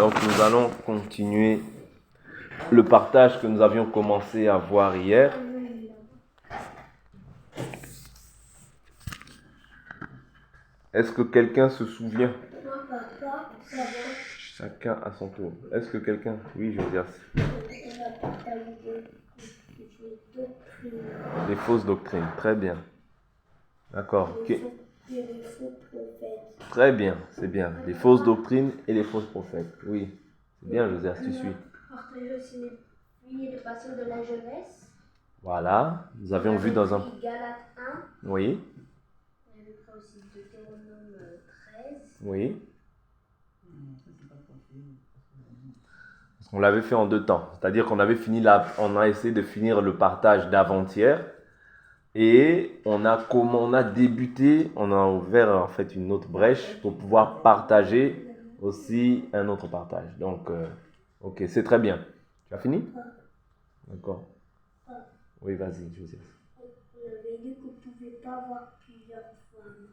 Donc nous allons continuer le partage que nous avions commencé à voir hier. Est-ce que quelqu'un se souvient? Chacun à son tour. Est-ce que quelqu'un... Oui, Josias. Les fausses doctrines. Très bien. D'accord. Okay. Très bien, c'est bien. Les fausses doctrines et les fausses prophètes. Oui, c'est bien, Josias, tu suis. Partager aussi les passages de la jeunesse. Voilà, nous avions vu dans un... Galates 1. Oui. On avait pris aussi Deutéronome 13. Oui. On l'avait fait en 2 temps. C'est-à-dire qu'on avait fini on a essayé de finir le partage d'avant-hier. Et on a débuté, on a ouvert en fait une autre brèche pour pouvoir partager aussi un autre partage. Donc, ok, c'est très bien. Tu as fini? D'accord. Oui, vas-y, Joseph. On avait dit qu'on ne pouvait pas avoir plusieurs femmes.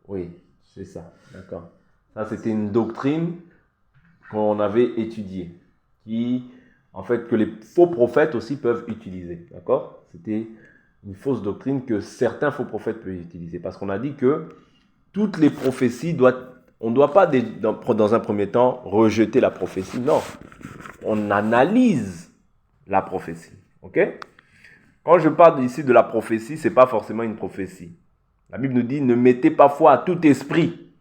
Oui, c'est ça, d'accord. Ça, c'était une doctrine qu'on avait étudiée, qui, en fait, que les faux prophètes aussi peuvent utiliser, d'accord? C'était une fausse doctrine que certains faux prophètes peuvent utiliser. Parce qu'on a dit que toutes les prophéties, on ne doit pas, dans un premier temps, rejeter la prophétie. Non, on analyse la prophétie. Ok? Quand je parle ici de la prophétie, ce n'est pas forcément une prophétie. La Bible nous dit, ne mettez pas foi à tout esprit.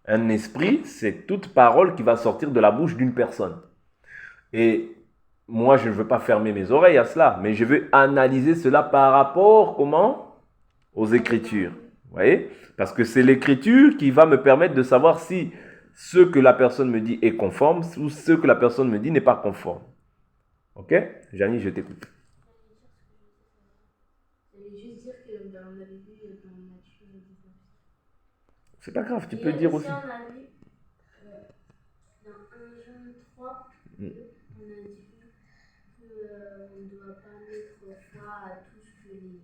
Un esprit, c'est toute parole qui va sortir de la bouche d'une personne. Et moi, je ne veux pas fermer mes oreilles à cela, mais je veux analyser cela par rapport, comment? Aux Écritures. Vous voyez? Parce que c'est l'Écriture qui va me permettre de savoir si ce que la personne me dit est conforme ou ce que la personne me dit n'est pas conforme. Ok? Janie, je t'écoute. Je voulais juste dire qu'on avait vu dans Matthieu 19. C'est pas grave, tu peux dire aussi. On a vu dans 1 Jean 3, on a dit qu'on ne doit pas mettre foi à tout ce que les...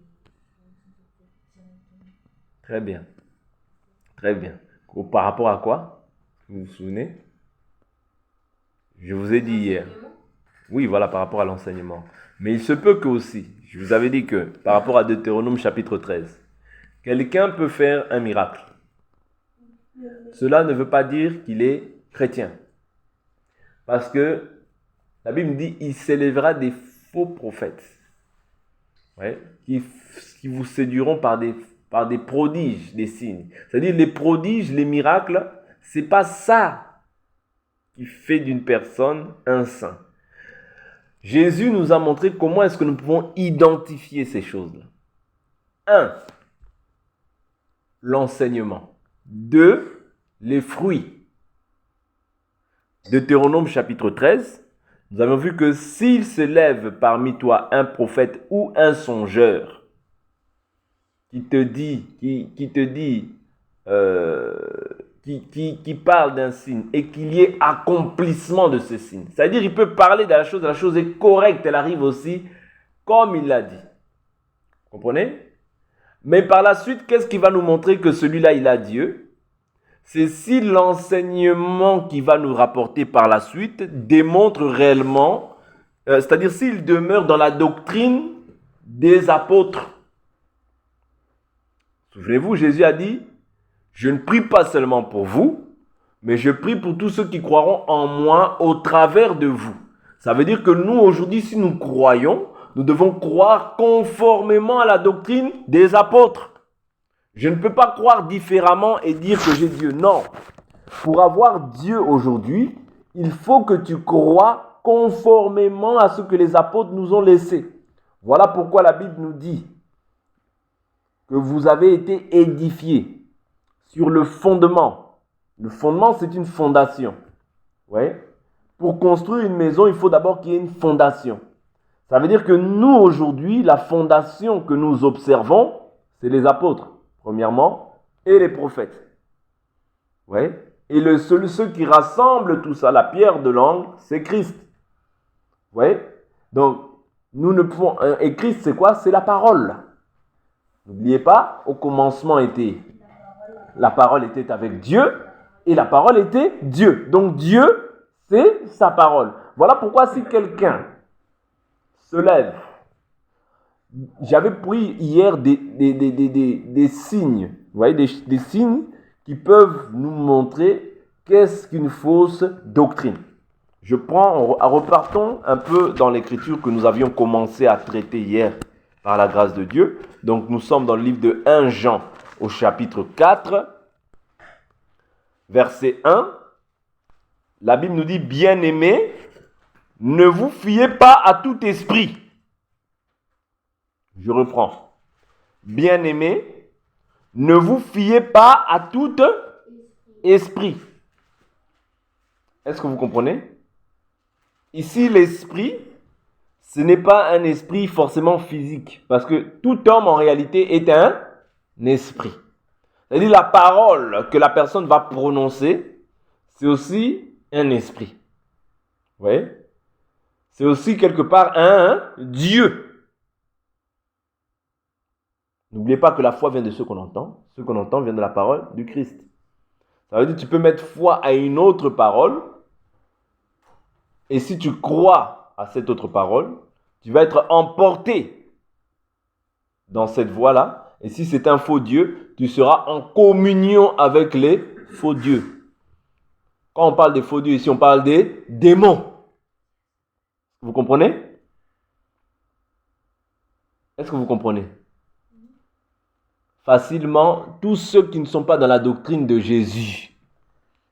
Très bien. Très bien. Par rapport à quoi? Vous vous souvenez? Je vous ai dit hier. Oui, voilà, par rapport à l'enseignement. Mais il se peut que aussi, je vous avais dit que, par rapport à Deutéronome chapitre 13, quelqu'un peut faire un miracle. Cela ne veut pas dire qu'il est chrétien. Parce que la Bible dit, il s'élèvera des faux prophètes. Ouais, qui vous séduiront par des prodiges, des signes. C'est-à-dire les prodiges, les miracles, c'est pas ça qui fait d'une personne un saint. Jésus nous a montré comment est-ce que nous pouvons identifier ces choses-là. 1. L'enseignement. 2. Les fruits. Deutéronome chapitre 13, nous avons vu que s'il s'élève parmi toi un prophète ou un songeur qui parle d'un signe et qu'il y ait accomplissement de ce signe. C'est-à-dire il peut parler de la chose est correcte, elle arrive aussi comme il l'a dit. Vous comprenez? Mais par la suite, qu'est-ce qui va nous montrer que celui-là, il a Dieu? C'est si l'enseignement qu'il va nous rapporter par la suite démontre réellement, c'est-à-dire s'il demeure dans la doctrine des apôtres. Souvenez-vous, Jésus a dit, je ne prie pas seulement pour vous, mais je prie pour tous ceux qui croiront en moi au travers de vous. Ça veut dire que nous, aujourd'hui, si nous croyons, nous devons croire conformément à la doctrine des apôtres. Je ne peux pas croire différemment et dire que j'ai Dieu. Non. Pour avoir Dieu aujourd'hui, il faut que tu crois conformément à ce que les apôtres nous ont laissé. Voilà pourquoi la Bible nous dit que vous avez été édifiés sur le fondement. Le fondement, c'est une fondation. Ouais. Pour construire une maison, il faut d'abord qu'il y ait une fondation. Ça veut dire que nous, aujourd'hui, la fondation que nous observons, c'est les apôtres, premièrement, et les prophètes. Ouais. Et ceux qui rassemblent tout ça, la pierre de l'angle, c'est Christ. Ouais. Donc, nous ne pouvons... Et Christ, c'est quoi? C'est la parole. N'oubliez pas, au commencement la parole était avec Dieu, et la parole était Dieu. Donc Dieu, c'est sa parole. Voilà pourquoi si quelqu'un se lève, j'avais pris hier des signes, vous voyez, des signes qui peuvent nous montrer qu'est-ce qu'une fausse doctrine. Repartons un peu dans l'écriture que nous avions commencé à traiter hier par la grâce de Dieu. Donc nous sommes dans le livre de 1 Jean au chapitre 4, verset 1. La Bible nous dit, bien-aimés, ne vous fiez pas à tout esprit. Je reprends. Bien-aimés, ne vous fiez pas à tout esprit. Est-ce que vous comprenez? Ici, l'esprit, ce n'est pas un esprit forcément physique. Parce que tout homme, en réalité, est un esprit. C'est-à-dire la parole que la personne va prononcer, c'est aussi un esprit. Vous voyez? C'est aussi quelque part un Dieu. N'oubliez pas que la foi vient de ce qu'on entend. Ce qu'on entend vient de la parole du Christ. Ça veut dire que tu peux mettre foi à une autre parole. Et si tu crois à cette autre parole, tu vas être emporté dans cette voie-là. Et si c'est un faux Dieu, tu seras en communion avec les faux dieux. Quand on parle des faux dieux, ici on parle des démons. Vous comprenez? Est-ce que vous comprenez? Facilement, tous ceux qui ne sont pas dans la doctrine de Jésus,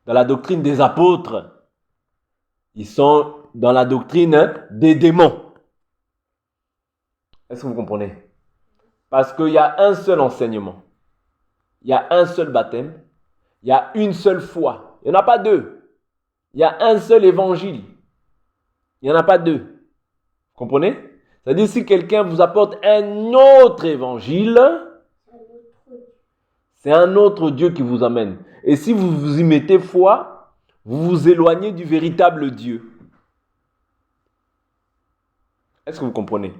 dans la doctrine des apôtres, ils sont dans la doctrine des démons. Est-ce que vous comprenez? Parce qu'il y a un seul enseignement. Il y a un seul baptême. Il y a une seule foi. Il n'y en a pas deux. Il y a un seul évangile. Il n'y en a pas deux. Vous comprenez? C'est-à-dire si quelqu'un vous apporte un autre évangile, c'est un autre Dieu qui vous amène. Et si vous vous y mettez foi, vous vous éloignez du véritable Dieu. Est-ce que vous comprenez?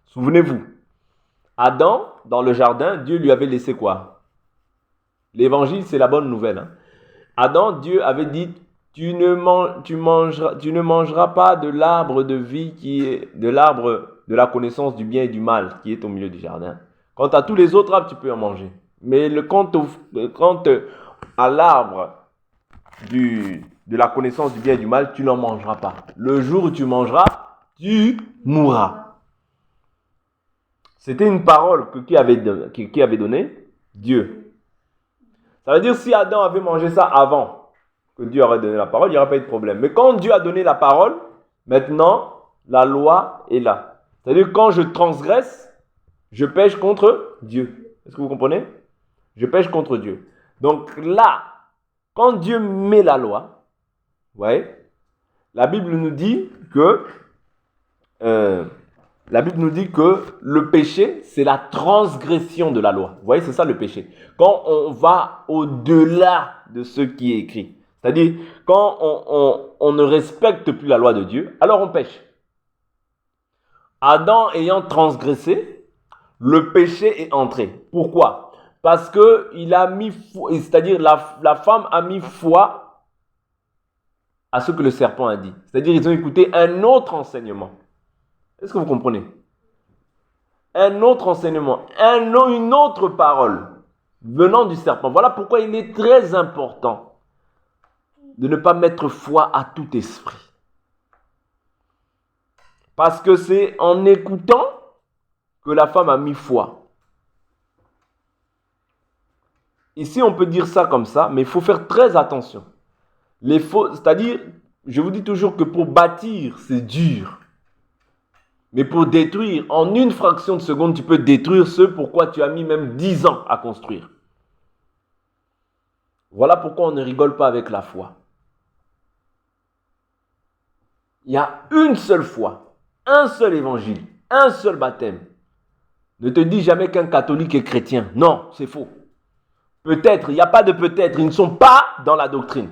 Souvenez-vous, Adam, dans le jardin, Dieu lui avait laissé quoi? L'évangile, c'est la bonne nouvelle. Hein? Adam, Dieu avait dit, tu ne mangeras pas de l'arbre de vie qui est de l'arbre de la connaissance du bien et du mal qui est au milieu du jardin. Quant à tous les autres arbres, tu peux en manger. Mais quant à l'arbre de la connaissance du bien et du mal, tu n'en mangeras pas. Le jour où tu mangeras, tu mourras. C'était une parole qui avait donné Dieu. Ça veut dire si Adam avait mangé ça avant que Dieu aurait donné la parole, il n'y aurait pas eu de problème. Mais quand Dieu a donné la parole, maintenant, la loi est là. C'est-à-dire quand je transgresse, je pêche contre Dieu. Est-ce que vous comprenez? Je pêche contre Dieu. Donc là, quand Dieu met la loi, vous voyez, la Bible nous dit que le péché, c'est la transgression de la loi. Vous voyez, c'est ça le péché. Quand on va au-delà de ce qui est écrit. C'est-à-dire, quand on ne respecte plus la loi de Dieu, alors on pêche. Adam ayant transgressé, le péché est entré. Pourquoi? Parce que c'est-à-dire la femme a mis foi à ce que le serpent a dit. C'est-à-dire ils ont écouté un autre enseignement. Est-ce que vous comprenez? Un autre enseignement, une autre parole venant du serpent. Voilà pourquoi il est très important de ne pas mettre foi à tout esprit. Parce que c'est en écoutant que la femme a mis foi. Ici, on peut dire ça comme ça, mais il faut faire très attention. C'est-à-dire, je vous dis toujours que pour bâtir, c'est dur. Mais pour détruire, en une fraction de seconde, tu peux détruire ce pourquoi tu as mis même 10 ans à construire. Voilà pourquoi on ne rigole pas avec la foi. Il y a une seule foi, un seul évangile, un seul baptême. Ne te dis jamais qu'un catholique est chrétien. Non, c'est faux. Peut-être, il n'y a pas de peut-être, ils ne sont pas dans la doctrine.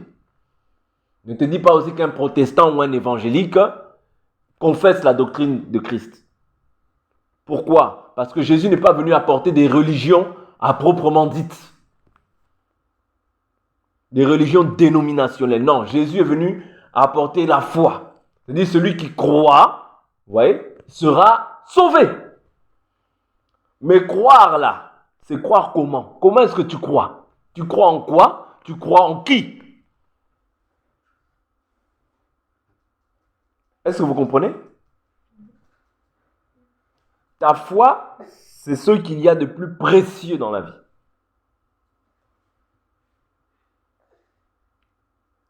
Ne te dis pas aussi qu'un protestant ou un évangélique confesse la doctrine de Christ. Pourquoi? Parce que Jésus n'est pas venu apporter des religions à proprement dites. Des religions dénominationnelles. Non, Jésus est venu apporter la foi. C'est-à-dire celui qui croit, vous voyez, sera sauvé. Mais croire là, c'est croire comment? Comment est-ce que tu crois? Tu crois en quoi? Tu crois en qui? Est-ce que vous comprenez? Ta foi, c'est ce qu'il y a de plus précieux dans la vie.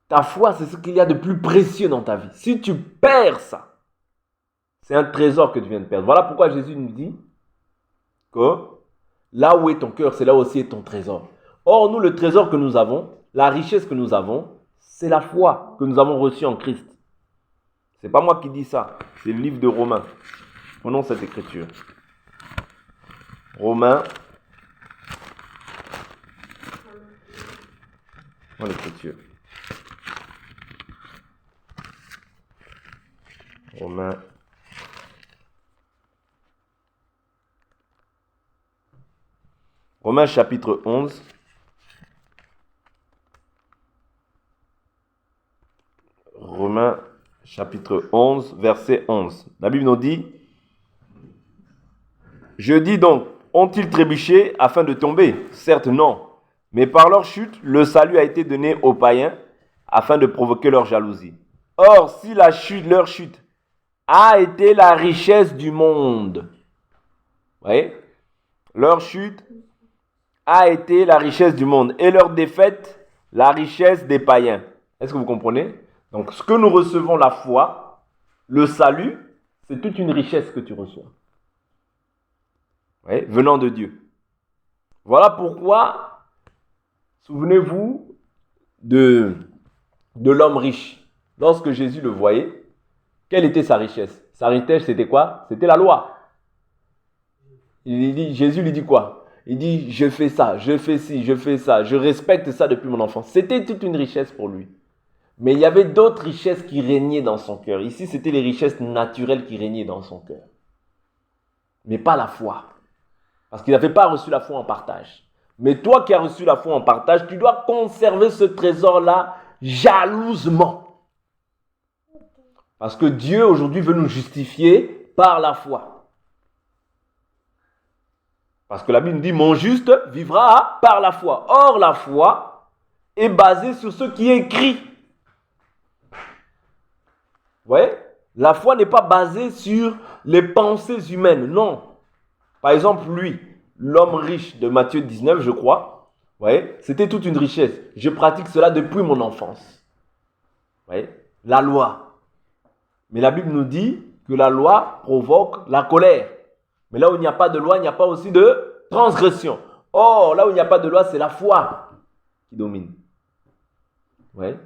Ta foi, c'est ce qu'il y a de plus précieux dans ta vie. Si tu perds ça, c'est un trésor que tu viens de perdre. Voilà pourquoi Jésus nous dit que là où est ton cœur, c'est là aussi est ton trésor. Or, nous, le trésor que nous avons, la richesse que nous avons, c'est la foi que nous avons reçue en Christ. C'est pas moi qui dis ça, c'est le livre de Romains. Prenons cette écriture. Romains. Prenons l'écriture. Romains. Romains chapitre 11. Romains chapitre 11, verset 11. La Bible nous dit: je dis donc, ont-ils trébuché afin de tomber? Certes non. Mais par leur chute, le salut a été donné aux païens afin de provoquer leur jalousie. Or, si leur chute a été la richesse du monde, vous voyez, leur chute a été la richesse du monde et leur défaite, la richesse des païens. Est-ce que vous comprenez? Donc, ce que nous recevons, la foi, le salut, c'est toute une richesse que tu reçois. Oui, venant de Dieu. Voilà pourquoi, souvenez-vous de l'homme riche. Lorsque Jésus le voyait, quelle était sa richesse? Sa richesse, c'était quoi? C'était la loi. Jésus lui dit quoi? Il dit, je fais ça, je fais ci, je fais ça, je respecte ça depuis mon enfance. C'était toute une richesse pour lui. Mais il y avait d'autres richesses qui régnaient dans son cœur. Ici, c'était les richesses naturelles qui régnaient dans son cœur. Mais pas la foi. Parce qu'il n'avait pas reçu la foi en partage. Mais toi qui as reçu la foi en partage, tu dois conserver ce trésor-là jalousement. Parce que Dieu aujourd'hui veut nous justifier par la foi. Parce que la Bible nous dit, mon juste vivra par la foi. Or, la foi est basée sur ce qui est écrit. Vous voyez? La foi n'est pas basée sur les pensées humaines, non. Par exemple, lui, l'homme riche de Matthieu 19, je crois, vous voyez, c'était toute une richesse. Je pratique cela depuis mon enfance. Vous voyez? La loi. Mais la Bible nous dit que la loi provoque la colère. Mais là où il n'y a pas de loi, il n'y a pas aussi de transgression. Or, là où il n'y a pas de loi, c'est la foi qui domine. Vous voyez?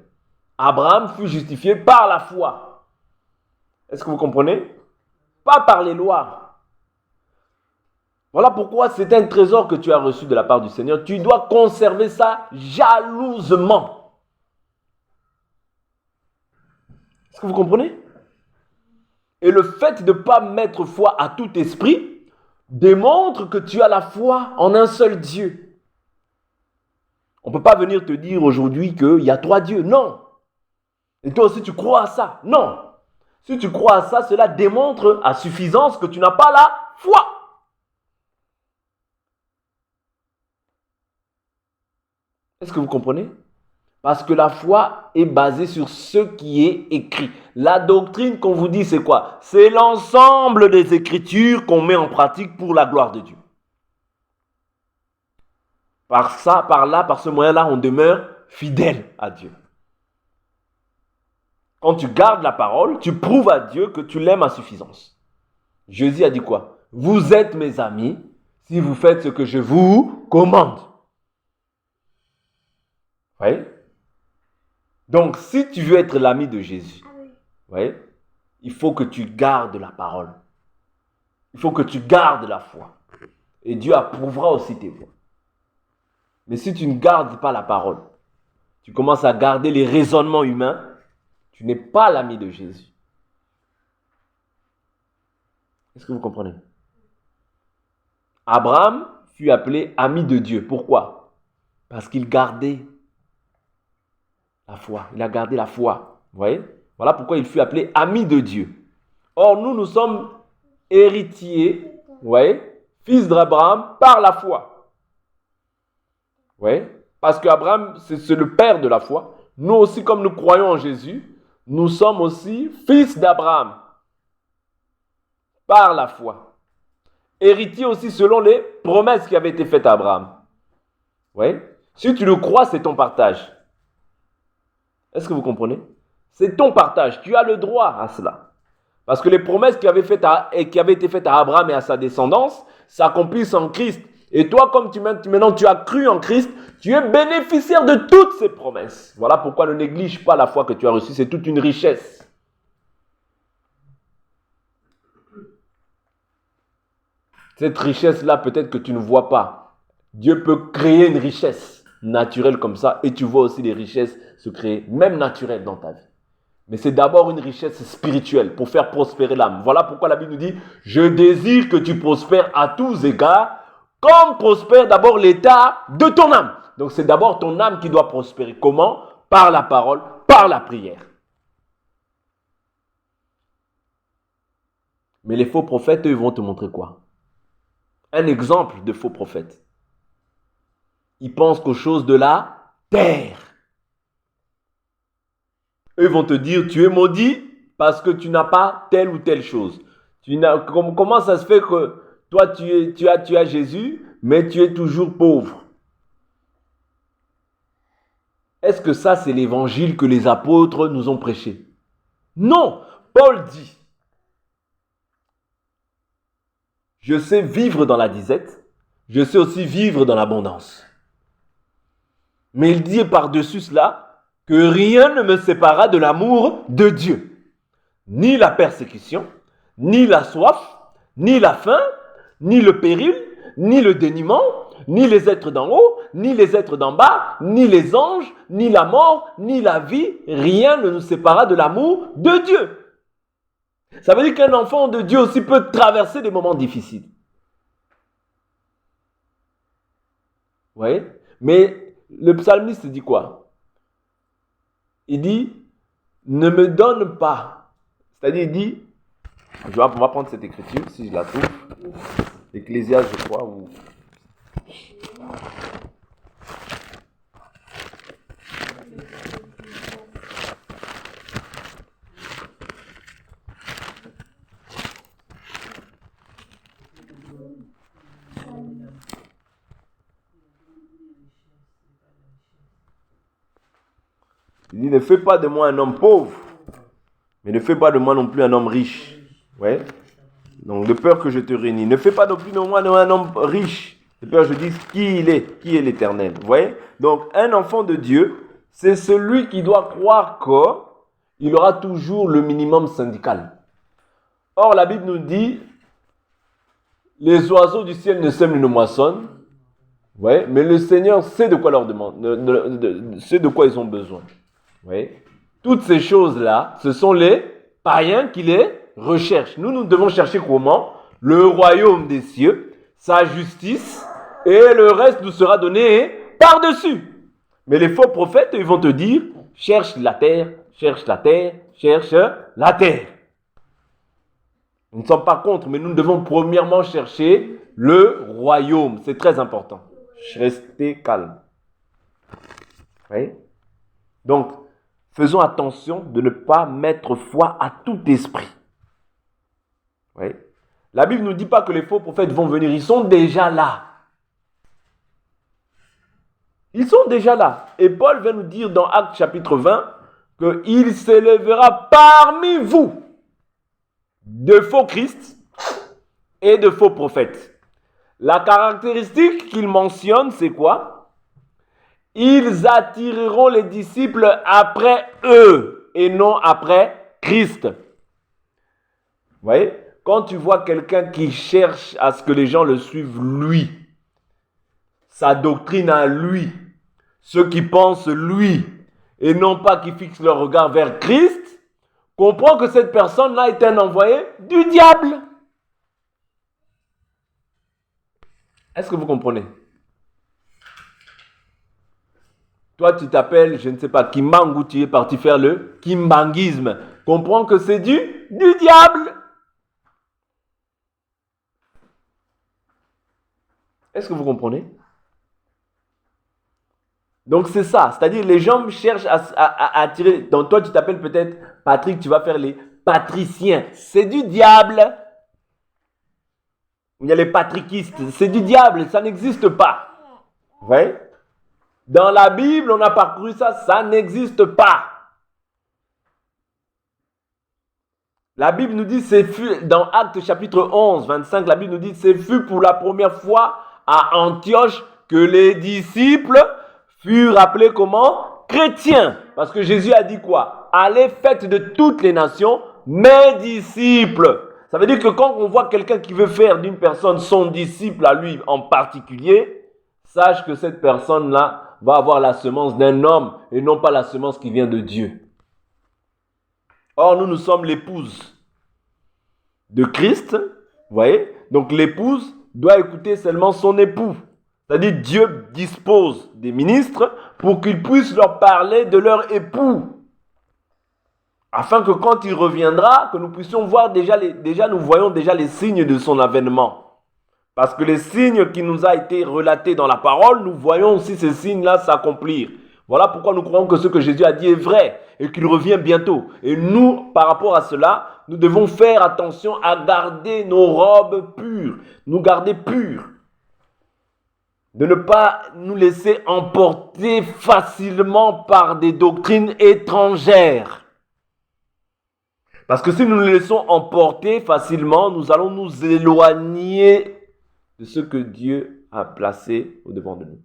Abraham fut justifié par la foi. Est-ce que vous comprenez? Pas par les lois. Voilà pourquoi c'est un trésor que tu as reçu de la part du Seigneur. Tu dois conserver ça jalousement. Est-ce que vous comprenez? Et le fait de ne pas mettre foi à tout esprit démontre que tu as la foi en un seul Dieu. On ne peut pas venir te dire aujourd'hui qu'il y a 3 dieux. Non. Et toi aussi tu crois à ça. Non. Si tu crois à ça, cela démontre à suffisance que tu n'as pas la foi. Est-ce que vous comprenez? Parce que la foi est basée sur ce qui est écrit. La doctrine qu'on vous dit, c'est quoi? C'est l'ensemble des Écritures qu'on met en pratique pour la gloire de Dieu. Par ça, par là, par ce moyen-là, on demeure fidèle à Dieu. Quand tu gardes la parole, tu prouves à Dieu que tu l'aimes à suffisance. Jésus a dit quoi? Vous êtes mes amis si vous faites ce que je vous commande. Vous voyez? Donc, si tu veux être l'ami de Jésus, vous voyez, il faut que tu gardes la parole. Il faut que tu gardes la foi. Et Dieu approuvera aussi tes voies. Mais si tu ne gardes pas la parole, tu commences à garder les raisonnements humains, tu n'es pas l'ami de Jésus. Est-ce que vous comprenez? Abraham fut appelé ami de Dieu. Pourquoi? Parce qu'il gardait la foi. Il a gardé la foi. Vous voyez? Voilà pourquoi il fut appelé ami de Dieu. Or, nous sommes héritiers, vous voyez, fils d'Abraham par la foi. Vous voyez? Parce qu'Abraham, c'est le père de la foi. Nous aussi, comme nous croyons en Jésus, nous sommes aussi fils d'Abraham par la foi. Héritier aussi selon les promesses qui avaient été faites à Abraham. Vous voyez? Si tu le crois, c'est ton partage. Est-ce que vous comprenez? C'est ton partage. Tu as le droit à cela. Parce que les promesses qui avaient été faites à Abraham et à sa descendance s'accomplissent en Christ. Et toi, comme maintenant tu as cru en Christ, tu es bénéficiaire de toutes ces promesses. Voilà pourquoi ne néglige pas la foi que tu as reçue. C'est toute une richesse. Cette richesse-là, peut-être que tu ne vois pas. Dieu peut créer une richesse naturelle comme ça et tu vois aussi des richesses se créer, même naturelles dans ta vie. Mais c'est d'abord une richesse spirituelle pour faire prospérer l'âme. Voilà pourquoi la Bible nous dit « Je désire que tu prospères à tous égards, comme prospère d'abord l'état de ton âme. » Donc c'est d'abord ton âme qui doit prospérer. Comment? Par la parole, par la prière. Mais les faux prophètes, eux, vont te montrer quoi? Un exemple de faux prophète. Ils pensent qu'aux choses de la terre. Eux vont te dire, tu es maudit parce que tu n'as pas telle ou telle chose. Comment ça se fait que toi, tu as Jésus, mais tu es toujours pauvre? Est-ce que ça, c'est l'évangile que les apôtres nous ont prêché? Non, Paul dit, je sais vivre dans la disette, je sais aussi vivre dans l'abondance. Mais il dit par-dessus cela, que rien ne me séparera de l'amour de Dieu. Ni la persécution, ni la soif, ni la faim, ni le péril, ni le dénuement, ni les êtres d'en haut, ni les êtres d'en bas, ni les anges, ni la mort, ni la vie. Rien ne nous séparera de l'amour de Dieu. Ça veut dire qu'un enfant de Dieu aussi peut traverser des moments difficiles. Vous voyez? Mais le psalmiste dit quoi? Il dit, ne me donne pas. C'est-à-dire, il dit, on va prendre cette écriture, si je la trouve. Ecclésiaste, je crois. Il dit, ne fais pas de moi un homme pauvre, mais ne fais pas de moi non plus un homme riche. Ouais. Donc, de peur que je te réunis. Ne fais pas non plus de moi un homme riche. De peur que je dise qui est l'Éternel. Vous voyez? Donc, un enfant de Dieu, c'est celui qui doit croire qu'il aura toujours le minimum syndical. Or, la Bible nous dit, les oiseaux du ciel ne sèment ni ne moissonnent. Ouais, mais le Seigneur sait de quoi leur demande, sait de quoi ils ont besoin. Oui. Toutes ces choses-là, ce sont les païens qui les recherchent. Nous devons chercher comment? Le royaume des cieux, sa justice, et le reste nous sera donné par-dessus. Mais les faux prophètes, ils vont te dire, cherche la terre, cherche la terre, cherche la terre. Nous ne sommes pas contre, mais nous devons premièrement chercher le royaume. C'est très important. Restez calme. Oui. Donc, faisons attention de ne pas mettre foi à tout esprit. Oui. La Bible ne nous dit pas que les faux prophètes vont venir. Ils sont déjà là. Ils sont déjà là. Et Paul vient nous dire dans Actes chapitre 20 qu'il s'élèvera parmi vous de faux Christ et de faux prophètes. La caractéristique qu'il mentionne, c'est quoi? Ils attireront les disciples après eux et non après Christ. Vous voyez? Quand tu vois quelqu'un qui cherche à ce que les gens le suivent lui, sa doctrine à lui, ceux qui pensent lui, et non pas qui fixent leur regard vers Christ, comprends que cette personne-là est un envoyé du diable. Est-ce que vous comprenez? Toi, tu t'appelles, je ne sais pas, Kimbangu, tu es parti faire le Kimbanguisme. Comprends que c'est du diable. Est-ce que vous comprenez? Donc c'est ça, c'est-à-dire les gens cherchent à attirer. Donc toi, tu t'appelles peut-être Patrick, tu vas faire les patriciens. C'est du diable. Il y a les patrickistes, c'est du diable, ça n'existe pas. Vous voyez? Dans la Bible, on a parcouru ça, ça n'existe pas. La Bible nous dit, c'est fut, dans Actes chapitre 11, 25, la Bible nous dit, c'est fut pour la première fois à Antioche que les disciples furent appelés comment? Chrétiens. Parce que Jésus a dit quoi? Allez, faites de toutes les nations mes disciples. Ça veut dire que quand on voit quelqu'un qui veut faire d'une personne son disciple à lui en particulier, sache que cette personne-là va avoir la semence d'un homme et non pas la semence qui vient de Dieu. Or, nous sommes l'épouse de Christ, vous voyez? Donc, l'épouse doit écouter seulement son époux. C'est-à-dire, Dieu dispose des ministres pour qu'ils puissent leur parler de leur époux. Afin que quand il reviendra, que nous puissions voir nous voyons déjà les signes de son avènement. Parce que les signes qui nous a été relatés dans la parole, nous voyons aussi ces signes-là s'accomplir. Voilà pourquoi nous croyons que ce que Jésus a dit est vrai et qu'il revient bientôt. Et nous, par rapport à cela, nous devons faire attention à garder nos robes pures, nous garder pures. De ne pas nous laisser emporter facilement par des doctrines étrangères. Parce que si nous nous laissons emporter facilement, nous allons nous éloigner de ce que Dieu a placé au-devant de nous.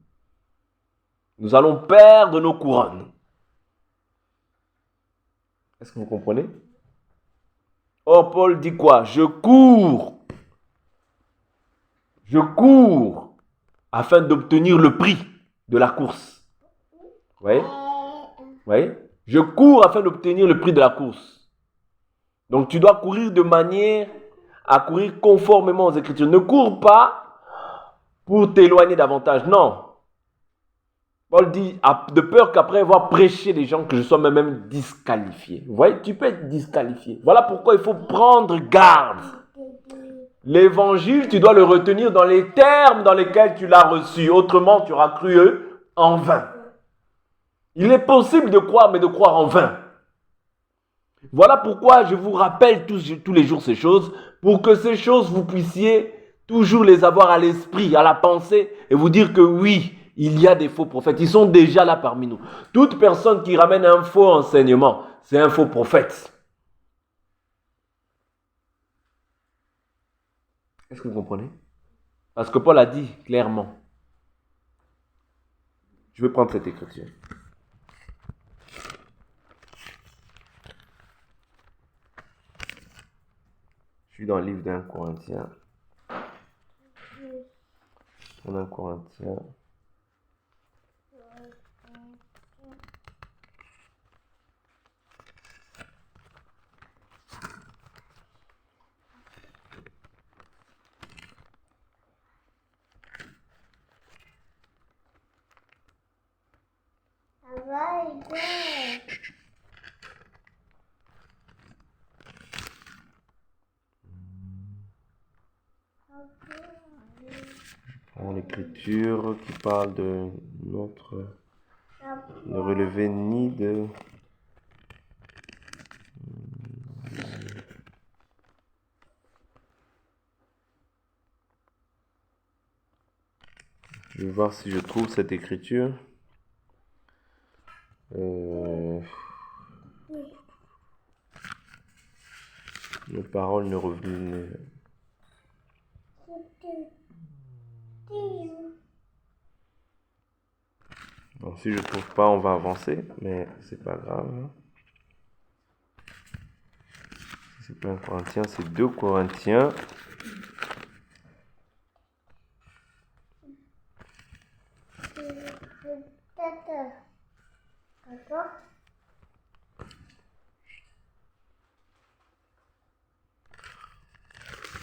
Nous allons perdre nos couronnes. Est-ce que vous comprenez? Or, Paul dit quoi? Je cours afin d'obtenir le prix de la course. Vous voyez? Je cours afin d'obtenir le prix de la course. Donc, tu dois courir de manière à courir conformément aux Écritures. Ne cours pas pour t'éloigner davantage. Non. Paul dit, de peur qu'après avoir prêché les gens, que je sois même disqualifié. Vous voyez, tu peux être disqualifié. Voilà pourquoi il faut prendre garde. L'évangile, tu dois le retenir dans les termes dans lesquels tu l'as reçu. Autrement, tu auras cru en vain. Il est possible de croire, mais de croire en vain. Voilà pourquoi je vous rappelle tous les jours ces choses, pour que ces choses, vous puissiez toujours les avoir à l'esprit, à la pensée, et vous dire que oui, il y a des faux prophètes. Ils sont déjà là parmi nous. Toute personne qui ramène un faux enseignement, c'est un faux prophète. Est-ce que vous comprenez? Parce que Paul a dit clairement. Je vais prendre cette écriture. Je suis dans le livre d'un Corinthien. On a un Corinthien. L'écriture qui parle de notre ne relever ni de je vais voir si je trouve cette écriture. Nos paroles ne reviennent. Bon, si je ne trouve pas, on va avancer, mais c'est pas grave. C'est pas un Corinthien, c'est 2 Corinthiens.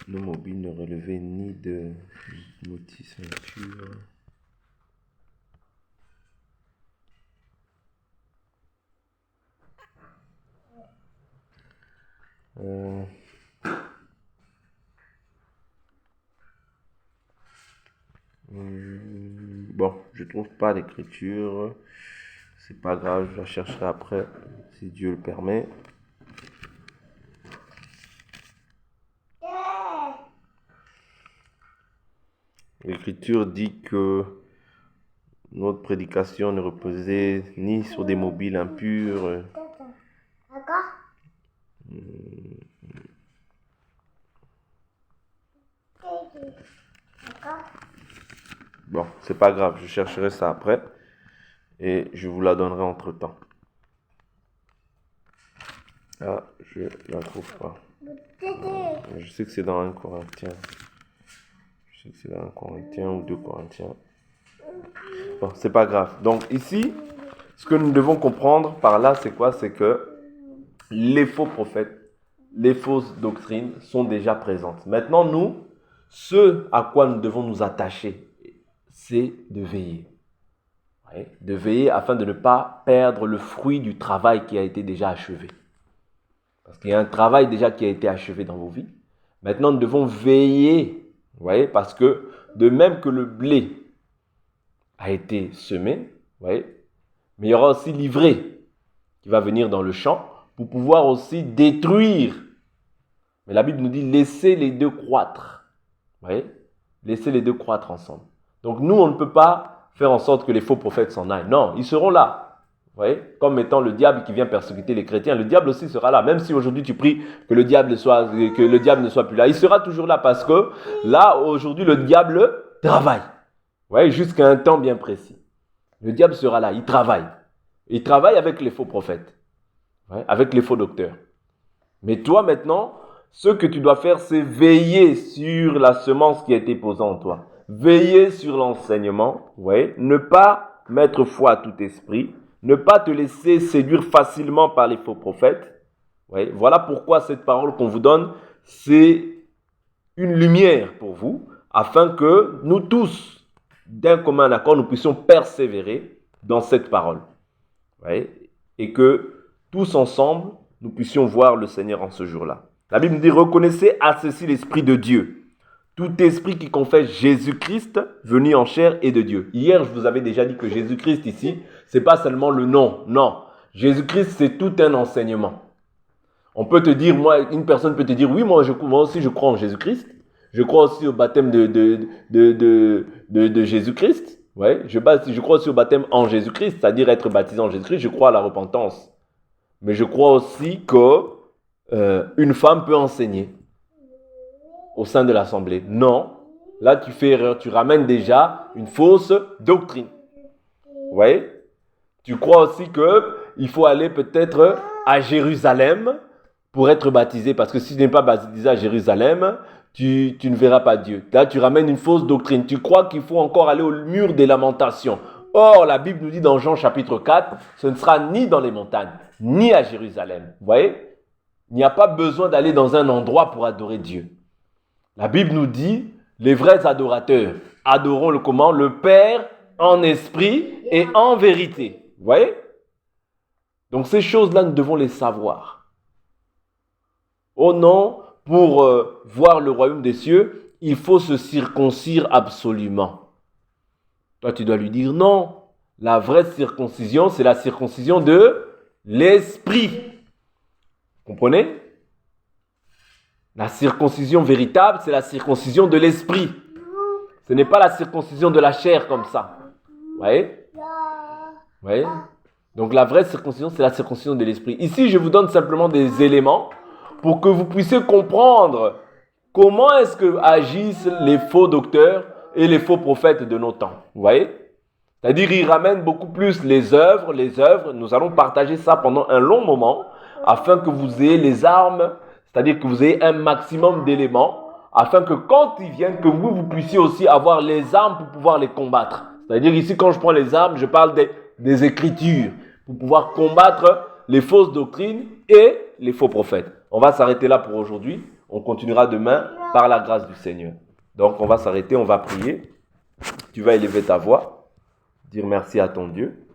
Nos mobiles ne relevaient ni de motif ceinture. Bon, je trouve pas l'écriture. C'est pas grave, je la chercherai après, si Dieu le permet. L'écriture dit que notre prédication ne reposait ni sur des mobiles impurs. Bon, c'est pas grave, je chercherai ça après et je vous la donnerai entre temps. Ah, je la trouve pas. Je sais que c'est dans 1 Corinthien. Je sais que c'est dans 1 Corinthien ou 2 Corinthiens. Bon, c'est pas grave. Donc ici, ce que nous devons comprendre par là, c'est quoi? C'est que les faux prophètes, les fausses doctrines sont déjà présentes. Maintenant, nous, ce à quoi nous devons nous attacher, c'est de veiller. Ouais, de veiller afin de ne pas perdre le fruit du travail qui a été déjà achevé. Parce qu'il y a un travail déjà qui a été achevé dans vos vies. Maintenant, nous devons veiller. Vous voyez, parce que de même que le blé a été semé, vous voyez, mais il y aura aussi l'ivraie qui va venir dans le champ pour pouvoir aussi détruire. Mais la Bible nous dit laissez les deux croître. Vous voyez, laissez les deux croître ensemble. Donc nous, on ne peut pas faire en sorte que les faux prophètes s'en aillent. Non, ils seront là. Vous voyez, comme étant le diable qui vient persécuter les chrétiens, le diable aussi sera là. Même si aujourd'hui tu pries que le diable ne soit plus là, il sera toujours là parce que là, aujourd'hui, le diable travaille. Vous voyez, jusqu'à un temps bien précis. Le diable sera là, il travaille. Il travaille avec les faux prophètes, ouais, avec les faux docteurs. Mais toi maintenant, ce que tu dois faire, c'est veiller sur la semence qui a été posée en toi. Veiller sur l'enseignement, ouais, ne pas mettre foi à tout esprit, ne pas te laisser séduire facilement par les faux prophètes. Ouais, voilà pourquoi cette parole qu'on vous donne, c'est une lumière pour vous, afin que nous tous, d'un commun accord, nous puissions persévérer dans cette parole. Ouais, et que tous ensemble, nous puissions voir le Seigneur en ce jour-là. La Bible nous dit, reconnaissez à ceci l'Esprit de Dieu. Tout esprit qui confesse Jésus-Christ venu en chair est de Dieu. Hier, je vous avais déjà dit que Jésus-Christ ici, c'est pas seulement le nom. Non, Jésus-Christ, c'est tout un enseignement. On peut te dire, une personne peut te dire, oui, moi aussi je crois en Jésus-Christ. Je crois aussi au baptême de Jésus-Christ. Ouais, je crois aussi au baptême en Jésus-Christ, c'est-à-dire être baptisé en Jésus-Christ. Je crois à la repentance. Mais je crois aussi qu'une femme peut enseigner au sein de l'assemblée. Non, là tu fais erreur, tu ramènes déjà une fausse doctrine. Vous voyez? Tu crois aussi qu'il faut aller peut-être à Jérusalem pour être baptisé, parce que si tu n'es pas baptisé à Jérusalem, tu ne verras pas Dieu. Là tu ramènes une fausse doctrine. Tu crois qu'il faut encore aller au mur des lamentations. Or, la Bible nous dit dans Jean chapitre 4, ce ne sera ni dans les montagnes, ni à Jérusalem. Vous voyez? Il n'y a pas besoin d'aller dans un endroit pour adorer Dieu. La Bible nous dit, les vrais adorateurs adoreront le comment? Le Père en esprit et en vérité. Vous voyez? Donc ces choses-là, nous devons les savoir. Oh non, pour voir le royaume des cieux, il faut se circoncire absolument. Toi, tu dois lui dire non. La vraie circoncision, c'est la circoncision de l'esprit. Comprenez? La circoncision véritable, c'est la circoncision de l'esprit. Ce n'est pas la circoncision de la chair comme ça. Vous voyez? Vous voyez? Donc la vraie circoncision, c'est la circoncision de l'esprit. Ici, je vous donne simplement des éléments pour que vous puissiez comprendre comment est-ce que agissent les faux docteurs et les faux prophètes de nos temps. Vous voyez? C'est-à-dire, ils ramènent beaucoup plus les œuvres. Nous allons partager ça pendant un long moment afin que vous ayez les armes, c'est-à-dire que vous ayez un maximum d'éléments afin que quand ils viennent, que vous puissiez aussi avoir les armes pour pouvoir les combattre. C'est-à-dire ici, quand je prends les armes, je parle des Écritures pour pouvoir combattre les fausses doctrines et les faux prophètes. On va s'arrêter là pour aujourd'hui. On continuera demain par la grâce du Seigneur. Donc, on va s'arrêter, on va prier. Tu vas élever ta voix, dire merci à ton Dieu.